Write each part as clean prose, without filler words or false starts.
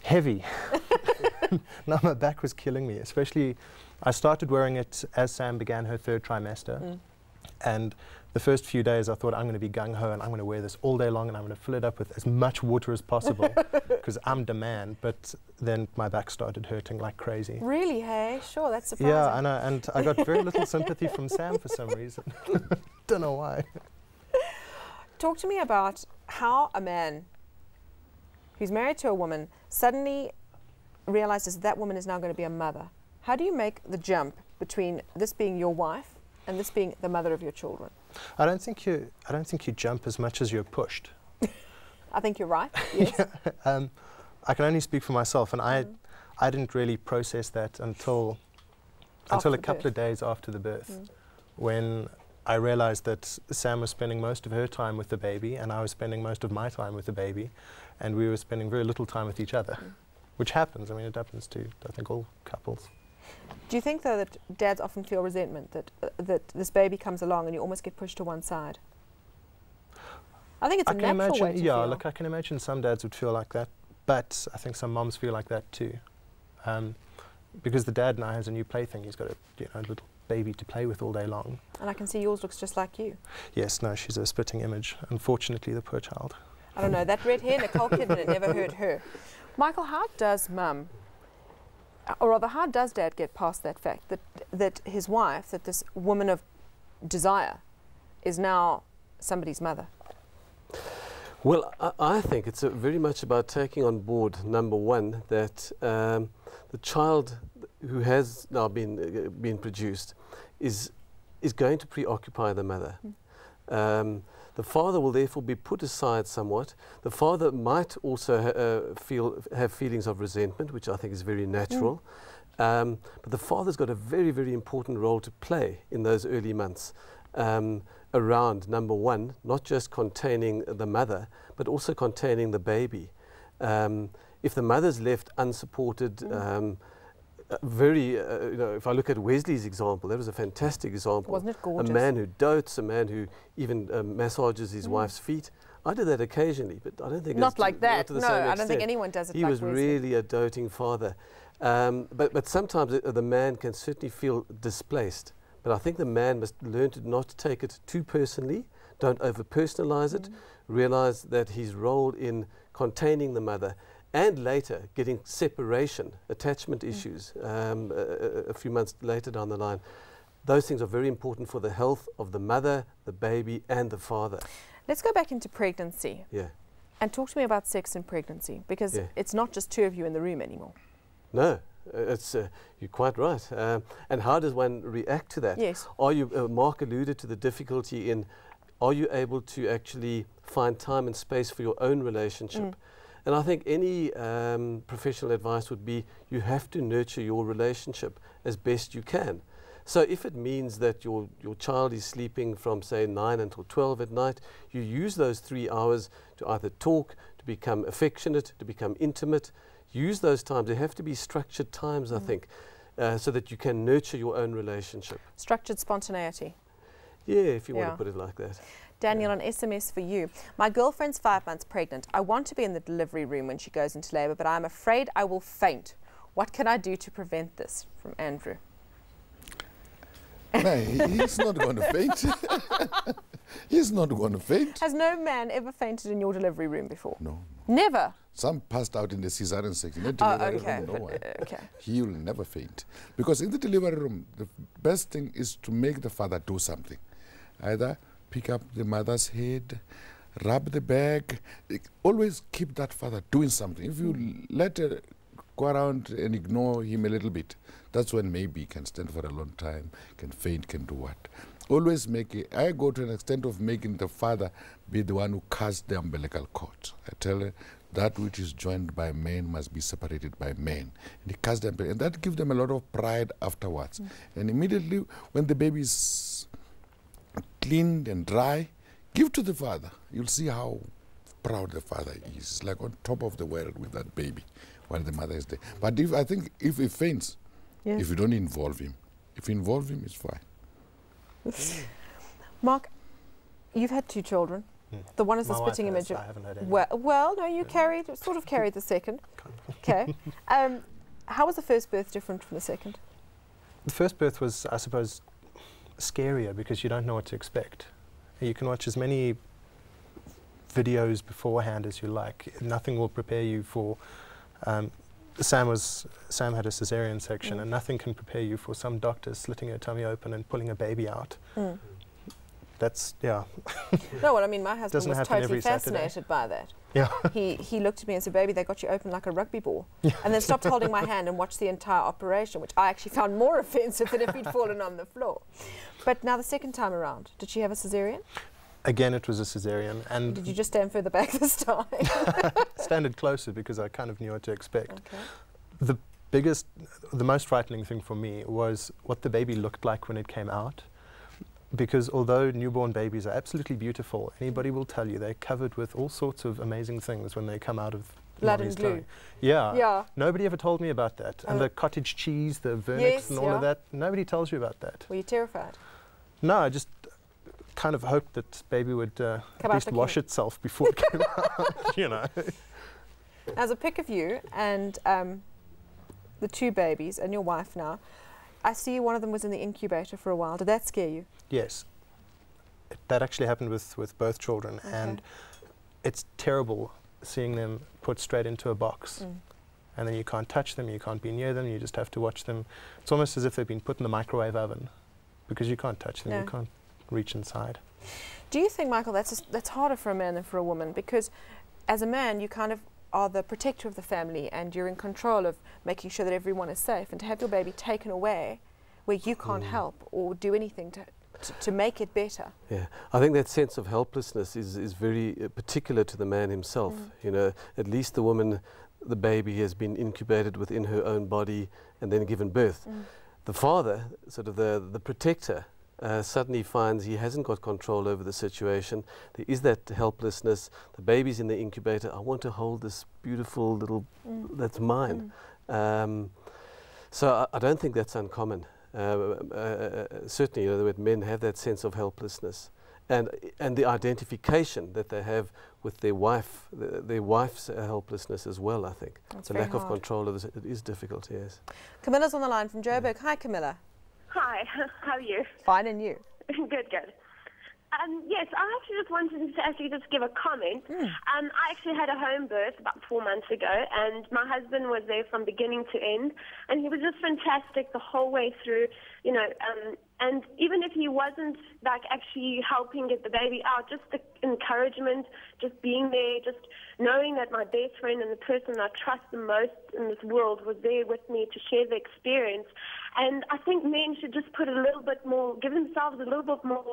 heavy. Now my back was killing me, especially I started wearing it as Sam began her 3rd trimester. And the first few days I thought, I'm going to be gung-ho and I'm going to wear this all day long and I'm going to fill it up with as much water as possible because I'm the man. But then my back started hurting like crazy. Really, hey? Sure, that's surprising. Yeah, and I got very little sympathy from Sam for some reason. Don't know why. Talk to me about how a man who's married to a woman suddenly realizes that woman is now going to be a mother. How do you make the jump between this being your wife and this being the mother of your children? I don't think you jump as much as you're pushed. I think you're right. Yes. Yeah, I can only speak for myself, and I didn't really process that until a couple of days after the birth, when I realized that Sam was spending most of her time with the baby, and I was spending most of my time with the baby, and we were spending very little time with each other, which happens. I mean, it happens to, I think, all couples. Do you think, though, that dads often feel resentment, that this baby comes along and you almost get pushed to one side? I think it's a natural way to yeah, feel. look, I can imagine some dads would feel like that, but I think some moms feel like that too. Because the dad now has a new plaything. He's got a little baby to play with all day long. And I can see yours looks just like you. Yes, no, she's a spitting image. Unfortunately, the poor child. I don't know, that red hair, Nicole Kidman, it never hurt her. Michael, how does mum, or rather, how does dad get past that fact that his wife, that this woman of desire, is now somebody's mother? Well, I think it's very much about taking on board, number one, that the child who has now been produced is going to preoccupy the mother. The father will therefore be put aside somewhat. The father might also have feelings of resentment, which I think is very natural. But the father's got a very, very important role to play in those early months around, number one, not just containing the mother, but also containing the baby. If the mother's left unsupported, if I look at Wesley's example, that was a fantastic example. Wasn't it gorgeous? A man who dotes, a man who even massages his wife's feet. I did that occasionally, but I don't think not like that. Not to the No, same I don't extent. think anyone does it. He like was Wesley. really a doting father. But sometimes the man can certainly feel displaced. But I think the man must learn to not take it too personally. Don't over-personalize it. Realize that his role in containing the mother and later getting separation, attachment issues a few months later down the line, those things are very important for the health of the mother, the baby, and the father. Let's go back into pregnancy. Yeah. And talk to me about sex in pregnancy, because it's not just two of you in the room anymore. No, it's you're quite right. And how does one react to that? Yes. Are you, Mark alluded to the difficulty in, are you able to actually find time and space for your own relationship? And I think any professional advice would be you have to nurture your relationship as best you can. So if it means that your child is sleeping from, say, 9 until 12 at night, you use those 3 hours to either talk, to become affectionate, to become intimate. Use those times. There have to be structured times, I think, so that you can nurture your own relationship. Structured spontaneity. Yeah, if you want to put it like that. Daniel, an SMS for you. My girlfriend's 5 months pregnant. I want to be in the delivery room when she goes into labour, but I'm afraid I will faint. What can I do to prevent this? From Andrew. No, he's not going to faint. He's not going to faint. Has no man ever fainted in your delivery room before? No. Never? Some passed out in the cesarean section. Okay. He will never faint. Because in the delivery room, the best thing is to make the father do something. Either pick up the mother's head, rub the bag. Always keep that father doing something. If you let her go around and ignore him a little bit, that's when maybe he can stand for a long time, can faint, can do what. Always make it. I go to an extent of making the father be the one who cuts the umbilical cord. I tell her that which is joined by men must be separated by men. And he cuts them, and that gives them a lot of pride afterwards. And immediately when the baby is cleaned and dry, give to the father. You'll see how proud the father is, like on top of the world with that baby while the mother is there. But I think if he faints, if you don't involve him, if you involve him, it's fine. Mark, you've had 2 children. The one is My the wife spitting has, image of. I haven't had any. Well, no, you sort of carried the second. Okay. How was the first birth different from the second? The first birth was, I suppose, scarier because you don't know what to expect. You can watch as many videos beforehand as you like. Nothing will prepare you for. Sam had a cesarean section, and nothing can prepare you for some doctor slitting her tummy open and pulling a baby out. That's, yeah. No, well, I mean, my husband Doesn't was happen totally every Saturday. fascinated by that. Yeah. He looked at me and said, "Baby, they got you open like a rugby ball," and then stopped holding my hand and watched the entire operation, which I actually found more offensive than if he'd fallen on the floor. But now the second time around, did she have a cesarean? Again, it was a cesarean. And did you just stand further back this time? Standed closer because I kind of knew what to expect. Okay. The most frightening thing for me was what the baby looked like when it came out. Because although newborn babies are absolutely beautiful, anybody will tell you they're covered with all sorts of amazing things when they come out of blood and mommy's glue. tummy. Yeah. Yeah. Nobody ever told me about that. And the cottage cheese, the vernix and all of that, nobody tells you about that. Were you terrified? No, I just kind of hoped that baby would at least wash itself before it came out, you know. As a pic of you and the two babies and your wife now, I see one of them was in the incubator for a while. Did that scare you? Yes. That actually happened with both children. Okay. And it's terrible seeing them put straight into a box. And then you can't touch them, you can't be near them, you just have to watch them. It's almost as if they've been put in the microwave oven because you can't touch them, you can't reach inside. Do you think, Michael, that's harder for a man than for a woman? Because as a man, you kind of are the protector of the family and you're in control of making sure that everyone is safe, and to have your baby taken away where you can't help or do anything to make it better. Yeah, I think that sense of helplessness is very particular to the man himself. You know, at least the woman, the baby has been incubated within her own body and then given birth. The father, sort of the protector, suddenly finds he hasn't got control over the situation. There is that helplessness. The baby's in the incubator. I want to hold this beautiful little, that's mine. So I don't think that's uncommon. Certainly, you know, that men have that sense of helplessness, and the identification that they have with their wife, their wife's helplessness as well. I think the lack of control of it is difficult. Yes. Camilla's on the line from Joburg. Hi, Camilla. Hi, how are you? Fine, and you? Good. Yes, I actually just wanted to just give a comment. I actually had a home birth about 4 months ago, and my husband was there from beginning to end, and he was just fantastic the whole way through, you know, and even if he wasn't like actually helping get the baby out, just the encouragement, just being there, just knowing that my best friend and the person I trust the most in this world was there with me to share the experience. And I think men should just put a little bit more, give themselves a little bit more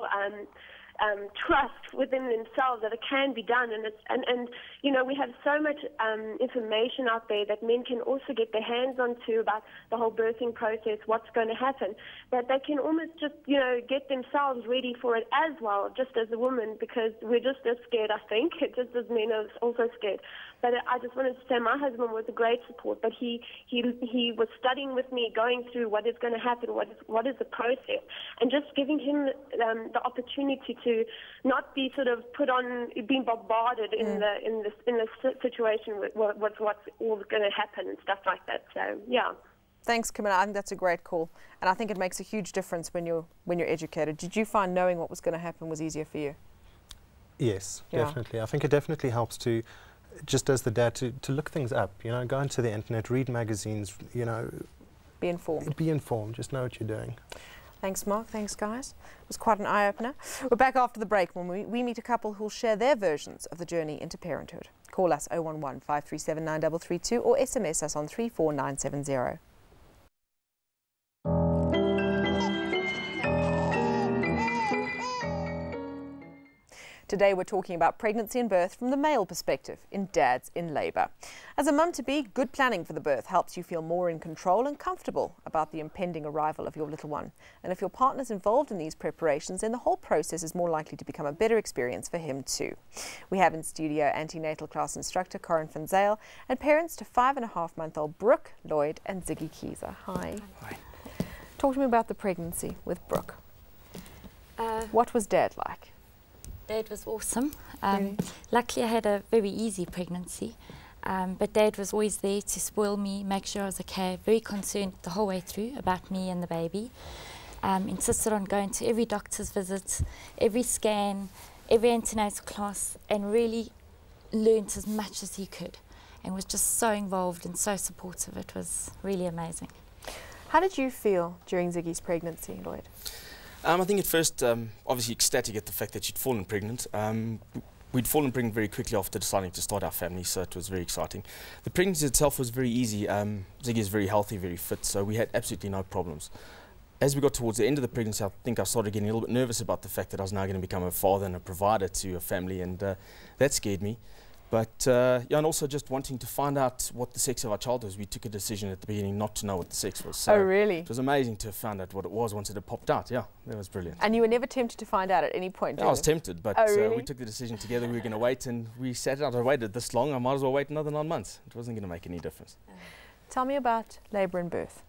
trust within themselves that it can be done. And you know, we have so much information out there that men can also get their hands onto about the whole birthing process, what's going to happen, that they can almost just, you know, get themselves ready for it as well, just as a woman, because we're just as scared, I think, just as men are also scared. But I just wanted to say my husband was a great support, but he was studying with me, going through what is going to happen, what is the process, and just giving him the opportunity to not be sort of put on, being bombarded in the situation with what's all going to happen and stuff like that. So yeah. Thanks, Camilla. I think that's a great call, and I think it makes a huge difference when you're educated. Did you find knowing what was going to happen was easier for you? Yes, definitely. I think it definitely helps to, just as the dad, to look things up. You know, go into the internet, read magazines. You know, be informed. Be informed. Just know what you're doing. Thanks, Mark. Thanks, guys. It was quite an eye-opener. We're back after the break when we meet a couple who'll share their versions of the journey into parenthood. Call us 011 537 9332 or SMS us on 34970. Today we're talking about pregnancy and birth from the male perspective in Dads in Labour. As a mum-to-be, good planning for the birth helps you feel more in control and comfortable about the impending arrival of your little one. And if your partner's involved in these preparations, then the whole process is more likely to become a better experience for him too. We have in studio antenatal class instructor Corinne van Zyl and parents to 5.5-month-old Brooke, Lloyd and Ziggy Kieser. Hi. Hi. Talk to me about the pregnancy with Brooke. What was Dad like? Dad was awesome. Really? Luckily, I had a very easy pregnancy, but Dad was always there to spoil me, make sure I was okay, very concerned the whole way through about me and the baby. Insisted on going to every doctor's visit, every scan, every antenatal class, and really learnt as much as he could, and was just so involved and so supportive. It was really amazing. How did you feel during Ziggy's pregnancy, Lloyd? I think at first, obviously ecstatic at the fact that she'd fallen pregnant. We'd fallen pregnant very quickly after deciding to start our family, so it was very exciting. The pregnancy itself was very easy. Ziggy is very healthy, very fit, so we had absolutely no problems. As we got towards the end of the pregnancy, I think I started getting a little bit nervous about the fact that I was now going to become a father and a provider to a family, and that scared me. But yeah, and also just wanting to find out what the sex of our child was. We took a decision at the beginning not to know what the sex was. So oh, really? It was amazing to have found out what it was once it had popped out. Yeah, that was brilliant. And you were never tempted to find out at any point? Yeah, I was tempted, but oh, really? We took the decision together. We were going to wait, and we sat out. I waited this long. I might as well wait another 9 months. It wasn't going to make any difference. Tell me about labour and birth.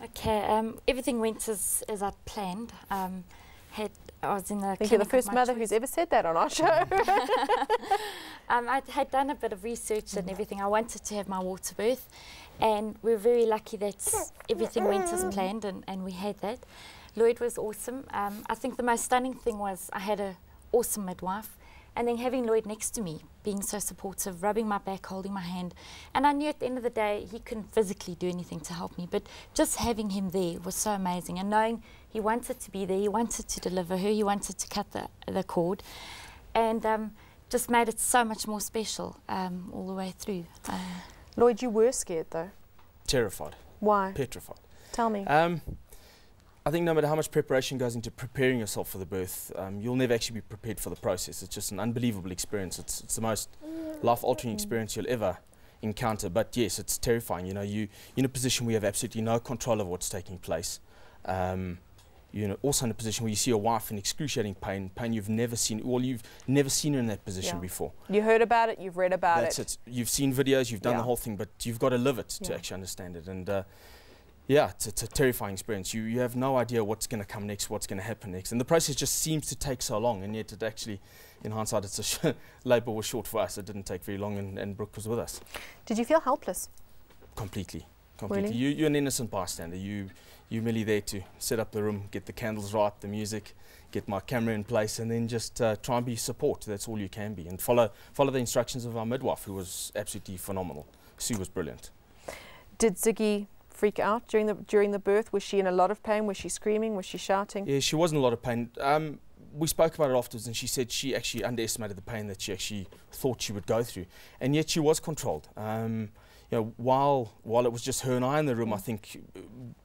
Okay, everything went as I'd planned. I was in the I think you're the first mother who's ever said that on our show. I had done a bit of research and everything. I wanted to have my water birth, and we were very lucky that everything went as planned, and we had that. Lloyd was awesome. I think the most stunning thing was I had an awesome midwife, and then having Lloyd next to me, being so supportive, rubbing my back, holding my hand. And I knew at the end of the day he couldn't physically do anything to help me, but just having him there was so amazing, and knowing he wanted to be there, he wanted to deliver her, he wanted to cut the cord, and just made it so much more special all the way through. Lloyd, you were scared though. Terrified. Why? Petrified. Tell me. I think no matter how much preparation goes into preparing yourself for the birth, you'll never actually be prepared for the process. It's just an unbelievable experience. It's the most life-altering experience you'll ever encounter. But yes, it's terrifying. You know, you're in a position where you have absolutely no control of what's taking place. You're also in a position where you see your wife in excruciating pain you've never seen. Well, you've never seen her in that position before. You heard about it, you've read about That's it. You've seen videos, you've done the whole thing, but you've got to live it to actually understand it. And yeah, it's a terrifying experience. You have no idea what's going to come next, what's going to happen next. And the process just seems to take so long, and yet it actually, in hindsight, labour was short for us. It didn't take very long, and Brooke was with us. Did you feel helpless? Completely. Really? You're an innocent bystander. You're merely there to set up the room, get the candles right, the music, get my camera in place, and then just try and be support. That's all you can be. And follow the instructions of our midwife, who was absolutely phenomenal. Sue was brilliant. Did Ziggy freak out during the birth? Was she in a lot of pain? Was she screaming? Was she shouting? Yeah, she was in a lot of pain. We spoke about it afterwards, and she said she actually underestimated the pain that she actually thought she would go through, and yet she was controlled. You know, while it was just her and I in the room, I think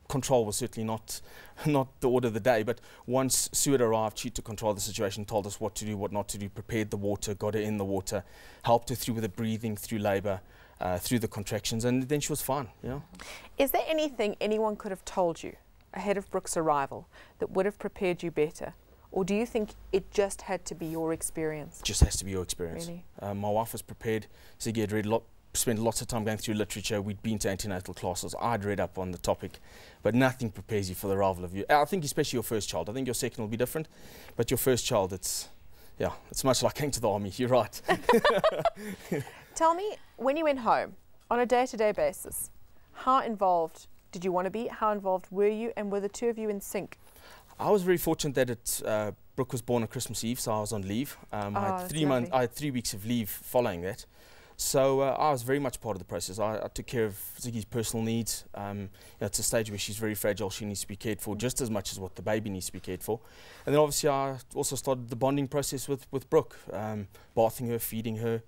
control was certainly not the order of the day. But once Sue had arrived, she took control of the situation, told us what to do, what not to do, prepared the water, got her in the water, helped her through with the breathing, through labour, through the contractions, and then she was fine. You know? Is there anything anyone could have told you ahead of Brooke's arrival that would have prepared you better? Or do you think it just had to be your experience? It just has to be your experience. Really? My wife was prepared. Ziggy had read spent lots of time going through literature. We'd been to antenatal classes. I'd read up on the topic, but nothing prepares you for the arrival of you. I think especially your first child. I think your second will be different, but your first child, it's much like going to the army. You're right. Tell me, when you went home, on a day-to-day basis, how involved did you want to be? How involved were you? And were the two of you in sync? I was very fortunate that Brooke was born on Christmas Eve, so I was on leave. I had 3 weeks of leave following that. So I was very much part of the process. I took care of Ziggy's personal needs. You know, it's a stage where she's very fragile. She needs to be cared for just as much as what the baby needs to be cared for. And then obviously I also started the bonding process with Brooke, bathing her, feeding her,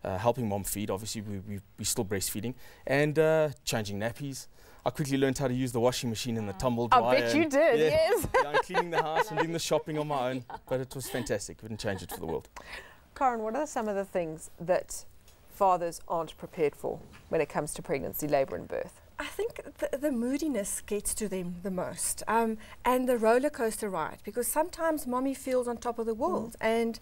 helping mom feed. Obviously we're still breastfeeding, and changing nappies. I quickly learned how to use the washing machine and the tumble dryer. I bet you did, yes. Yeah, cleaning the house and doing the shopping on my own, but it was fantastic. Wouldn't change it for the world. Karen, what are some of the things that fathers aren't prepared for when it comes to pregnancy, labour and birth? I think the moodiness gets to them the most, and the roller coaster ride, because sometimes mommy feels on top of the world, and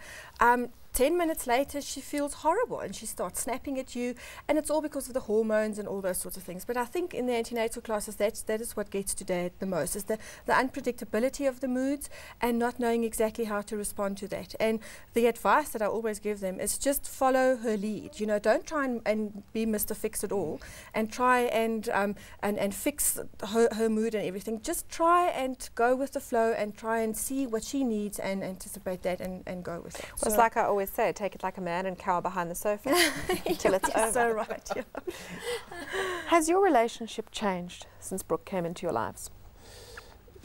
10 minutes later, she feels horrible and she starts snapping at you, and it's all because of the hormones and all those sorts of things. But I think in the antenatal classes, that is what gets to Dad the most, is the unpredictability of the moods and not knowing exactly how to respond to that. And the advice that I always give them is just follow her lead. You know, don't try and be Mr. Fix-It-All and try and fix her mood and everything. Just try and go with the flow and try and see what she needs and anticipate that and go with it. Well, it's like I always say, take it like a man and cower behind the sofa until it's over. So right, yeah. Has your relationship changed since Brooke came into your lives?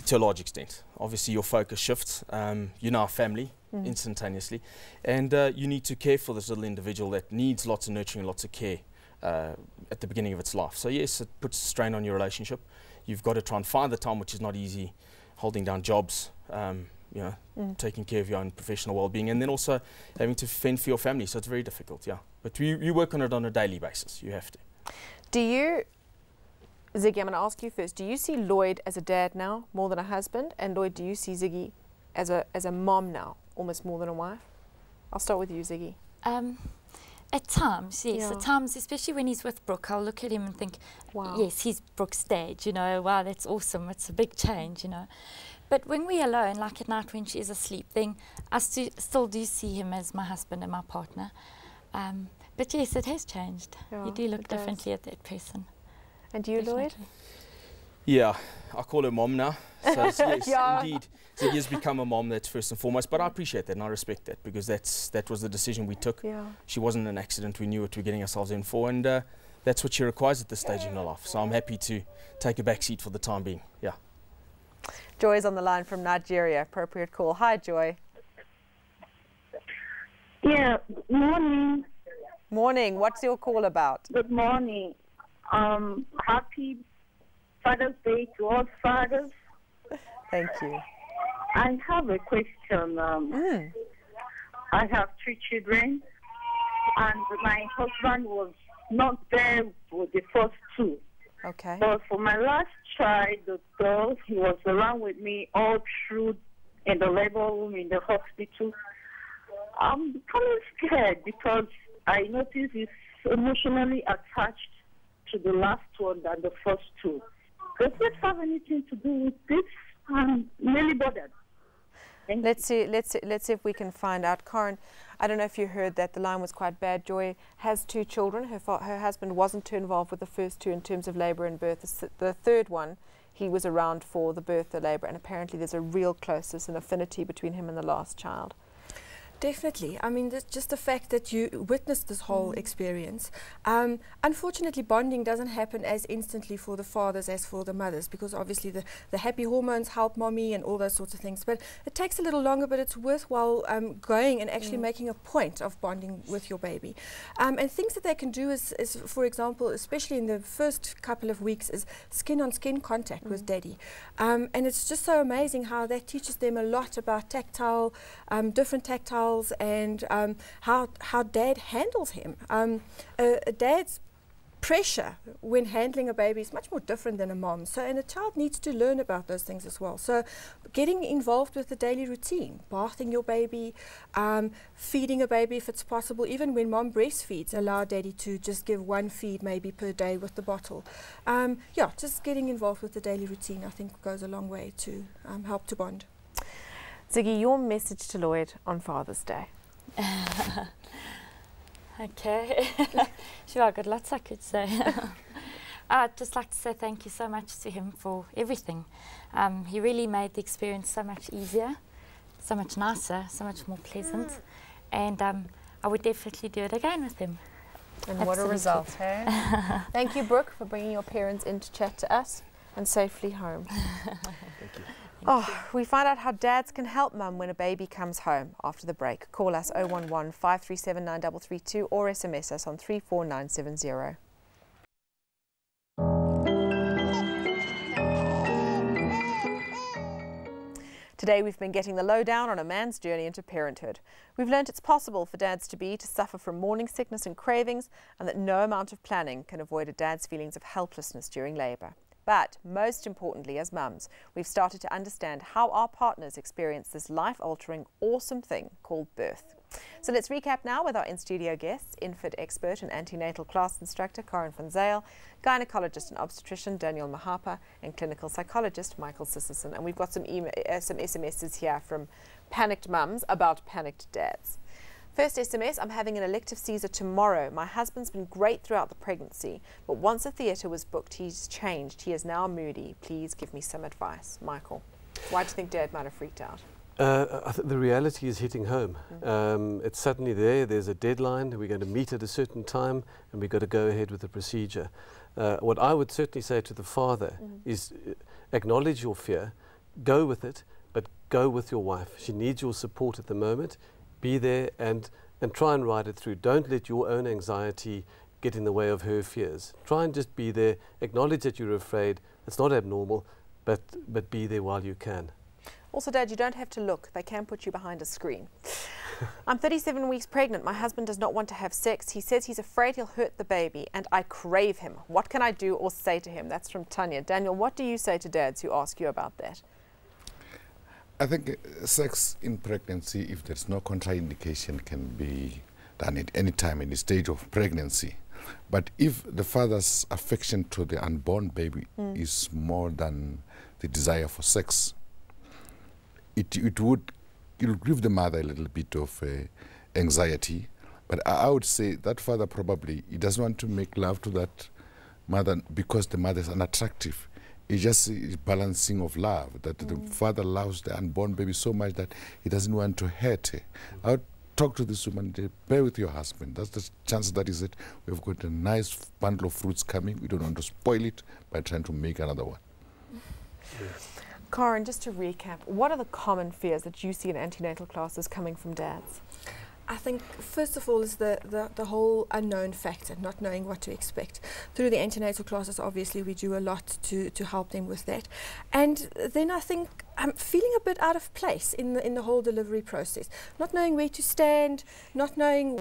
To a large extent. Obviously your focus shifts. You're now a family instantaneously, and you need to care for this little individual that needs lots of nurturing and lots of care at the beginning of its life. So yes, it puts a strain on your relationship. You've got to try and find the time, which is not easy, holding down jobs, you know, taking care of your own professional well-being, and then also having to fend for your family. So it's very difficult, yeah. But you work on it on a daily basis. You have to. Do you, Ziggy, I'm going to ask you first. Do you see Lloyd as a dad now more than a husband? And Lloyd, do you see Ziggy as a mom now, almost more than a wife? I'll start with you, Ziggy. At times, yes. Yeah. At times, especially when he's with Brooke, I'll look at him and think, wow, yes, he's Brooke's dad, you know, wow, that's awesome. It's a big change, you know. But when we're alone, like at night when she is asleep, then I still do see him as my husband and my partner. But yes, it has changed. Yeah, you do look differently at that person. And you, Lloyd? Yeah, I call her mom now. So yes, Yeah. indeed. So he has become a mom, that's first and foremost. But I appreciate that and I respect that, because that was the decision we took. Yeah. She wasn't an accident. We knew what we were getting ourselves in for, and that's what she requires at this stage in her life. So I'm happy to take a back seat for the time being. Yeah. Joy is on the line from Nigeria. Appropriate call. Hi, Joy. Yeah, morning. Morning. What's your call about? Good morning. Happy Father's Day to all fathers. Thank you. I have a question. I have 3 children, and my husband was not there for the first 2. Okay. But for my last child, the girl, he was around with me all through in the labor room in the hospital. I'm becoming scared because I notice he's emotionally attached to the last one than the first 2. Does this have anything to do with this? I'm really bothered. Let's see if we can find out. Karen, I don't know if you heard that the line was quite bad. Joy has 2 children. Her husband wasn't too involved with the first 2 in terms of labour and birth. The third one, he was around for the birth, the labour, and apparently there's a real closeness and affinity between him and the last child. Definitely. I mean, just the fact that you witnessed this whole experience. Unfortunately, bonding doesn't happen as instantly for the fathers as for the mothers, because obviously the happy hormones help mommy and all those sorts of things. But it takes a little longer, but it's worthwhile going and actually making a point of bonding with your baby. And things that they can do is, for example, especially in the first couple of weeks, is skin-on-skin contact with daddy. And it's just so amazing how that teaches them a lot about tactile, different tactile, and how dad handles him. A dad's pressure when handling a baby is much more different than a mom. So, and a child needs to learn about those things as well. So getting involved with the daily routine, bathing your baby, feeding a baby if it's possible. Even when mom breastfeeds, allow daddy to just give 1 feed maybe per day with the bottle. Yeah, just getting involved with the daily routine, I think, goes a long way to help to bond. Ziggy, your message to Lloyd on Father's Day. Okay. Sure, I've got lots I could say. I'd just like to say thank you so much to him for everything. He really made the experience so much easier, so much nicer, so much more pleasant. And I would definitely do it again with him. And what a result, hey? Thank you, Brooke, for bringing your parents in to chat to us and safely home. Thank you. Oh, we find out how dads can help mum when a baby comes home after the break. Call us 011 537 9332 or SMS us on 34970. Today we've been getting the lowdown on a man's journey into parenthood. We've learnt it's possible for dads-to-be to suffer from morning sickness and cravings, and that no amount of planning can avoid a dad's feelings of helplessness during labour. But most importantly, as mums, we've started to understand how our partners experience this life-altering, awesome thing called birth. So let's recap now with our in-studio guests, infant expert and antenatal class instructor Karen van Zyl, gynecologist and obstetrician Daniel Mahpa, and clinical psychologist Michael Sisserson. And we've got some SMSs here from panicked mums about panicked dads. First SMS, I'm having an elective Caesar tomorrow. My husband's been great throughout the pregnancy, but once a theatre was booked, he's changed. He is now moody. Please give me some advice. Michael, why do you think Dad might have freaked out? I think the reality is hitting home. It's suddenly there's a deadline, we're going to meet at a certain time, and we've got to go ahead with the procedure. What I would certainly say to the father is acknowledge your fear, go with it, but go with your wife. She needs your support at the moment. Be there and try and ride it through. Don't let your own anxiety get in the way of her fears. Try and just be there, acknowledge that you're afraid. It's not abnormal, but be there while you can. Also, Dad, you don't have to look. They can put you behind a screen. I'm 37 weeks pregnant. My husband does not want to have sex. He says he's afraid he'll hurt the baby, and I crave him. What can I do or say to him? That's from Tanya. Daniel, what do you say to dads who ask you about that? I think sex in pregnancy, if there's no contraindication, can be done at any time in the stage of pregnancy. But if the father's affection to the unborn baby is more than the desire for sex, it'll give the mother a little bit of anxiety. But I would say that father probably, he doesn't want to make love to that mother because the mother is unattractive. It's just a balancing of love, that the father loves the unborn baby so much that he doesn't want to hurt her. I would talk to this woman, bear with your husband. That's the chance that is it. We've got a nice bundle of fruits coming. We don't want to spoil it by trying to make another one. Karen, just to recap, what are the common fears that you see in antenatal classes coming from dads? I think first of all is the whole unknown factor, not knowing what to expect. Through the antenatal classes, obviously we do a lot to help them with that. And then I think I'm feeling a bit out of place in the whole delivery process, not knowing where to stand, not knowing